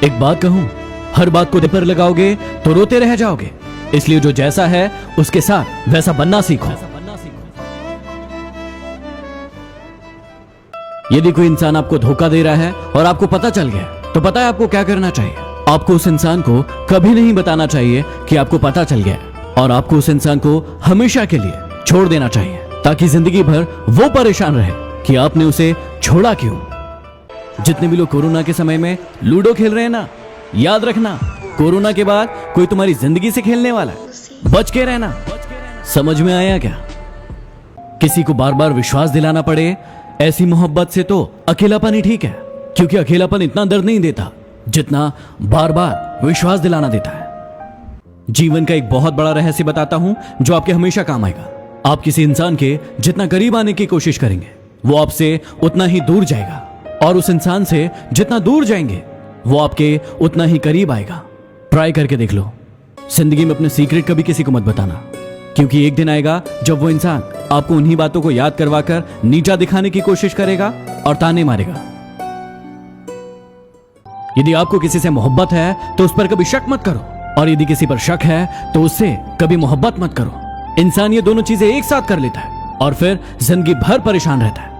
एक बात कहूं, हर बात को दिल पर लगाओगे तो रोते रह जाओगे। इसलिए जो जैसा है उसके साथ वैसा बनना सीखो। यदि कोई इंसान आपको धोखा दे रहा है और आपको पता चल गया, तो पता है आपको क्या करना चाहिए। आपको उस इंसान को कभी नहीं बताना चाहिए कि आपको पता चल गया, और आपको उस इंसान को हमेशा के लिए छोड़ देना चाहिए, ताकि जिंदगी भर वो परेशान रहे कि आपने उसे छोड़ा क्यों। जितने भी लोग कोरोना के समय में लूडो खेल रहे हैं ना, याद रखना, कोरोना के बाद कोई तुम्हारी जिंदगी से खेलने वाला है। बच के रहना। समझ में आया क्या? किसी को बार बार विश्वास दिलाना पड़े ऐसी मोहब्बत से तो अकेलापन ही ठीक है, क्योंकि अकेलापन इतना दर्द नहीं देता जितना बार बार विश्वास दिलाना देता है। जीवन का एक बहुत बड़ा रहस्य बताता हूं जो आपके हमेशा काम आएगा। आप किसी इंसान के जितना करीब आने की कोशिश करेंगे, वो आपसे उतना ही दूर जाएगा, और उस इंसान से जितना दूर जाएंगे वो आपके उतना ही करीब आएगा। ट्राई करके देख लो। जिंदगी में अपने सीक्रेट कभी किसी को मत बताना, क्योंकि एक दिन आएगा जब वो इंसान आपको उन्हीं बातों को याद करवाकर नीचा दिखाने की कोशिश करेगा और ताने मारेगा। यदि आपको किसी से मोहब्बत है तो उस पर कभी शक मत करो, और यदि किसी पर शक है तो उससे कभी मोहब्बत मत करो। इंसान ये दोनों चीजें एक साथ कर लेता है और फिर जिंदगी भर परेशान रहता है।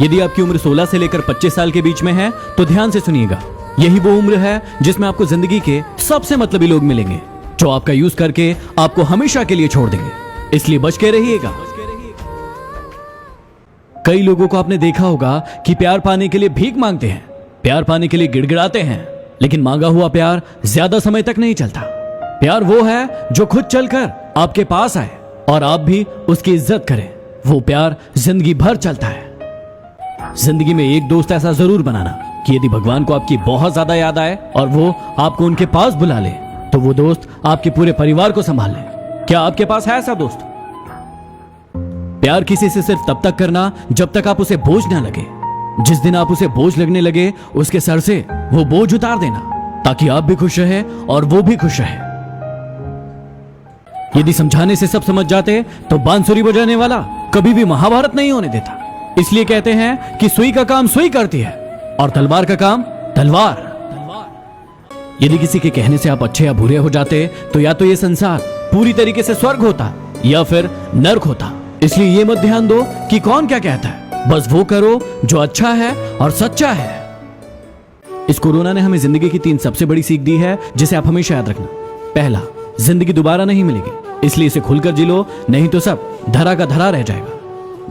यदि आपकी उम्र 16 से लेकर 25 साल के बीच में है तो ध्यान से सुनिएगा। यही वो उम्र है जिसमें आपको जिंदगी के सबसे मतलबी लोग मिलेंगे, जो आपका यूज करके आपको हमेशा के लिए छोड़ देंगे। इसलिए बच के रहिएगा। कई लोगों को आपने देखा होगा कि प्यार पाने के लिए भीख मांगते हैं, प्यार पाने के लिए गिड़गिड़ाते हैं, लेकिन मांगा हुआ प्यार ज्यादा समय तक नहीं चलता। प्यार वो है जो खुद चलकर आपके पास आए और आप भी उसकी इज्जत करें। वो प्यार जिंदगी भर चलता है। जिंदगी में एक दोस्त ऐसा जरूर बनाना कि यदि भगवान को आपकी बहुत ज्यादा याद आए और वो आपको उनके पास बुला ले, तो वो दोस्त आपके पूरे परिवार को संभाल ले। क्या आपके पास है ऐसा दोस्त? प्यार किसी से सिर्फ तब तक करना जब तक आप उसे बोझ ना लगे। जिस दिन आप उसे बोझ लगने लगे, उसके सर से वो बोझ उतार देना, ताकि आप भी खुश रहे और वो भी खुश रहे। यदि समझाने से सब समझ जाते तो बांसुरी बजाने वाला कभी भी महाभारत नहीं होने देता। इसलिए कहते हैं कि सुई का काम सुई करती है और तलवार का काम तलवार। यदि किसी के कहने से आप अच्छे या बुरे हो जाते, तो या तो ये संसार पूरी तरीके से स्वर्ग होता या फिर नर्क होता। इसलिए ये मत ध्यान दो कि कौन क्या कहता है, बस वो करो जो अच्छा है और सच्चा है। इस कोरोना ने हमें जिंदगी की 3 सबसे बड़ी सीख दी है, जिसे आप हमेशा याद रखना। पहला, जिंदगी दोबारा नहीं मिलेगी, इसलिए इसे खुलकर जी लो, नहीं तो सब धरा का धरा रह जाएगा।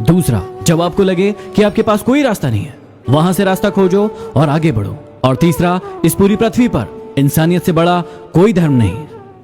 दूसरा, जब आपको लगे कि आपके पास कोई रास्ता नहीं है, वहां से रास्ता खोजो और आगे बढ़ो। और तीसरा, इस पूरी पृथ्वी पर इंसानियत से बड़ा कोई धर्म नहीं।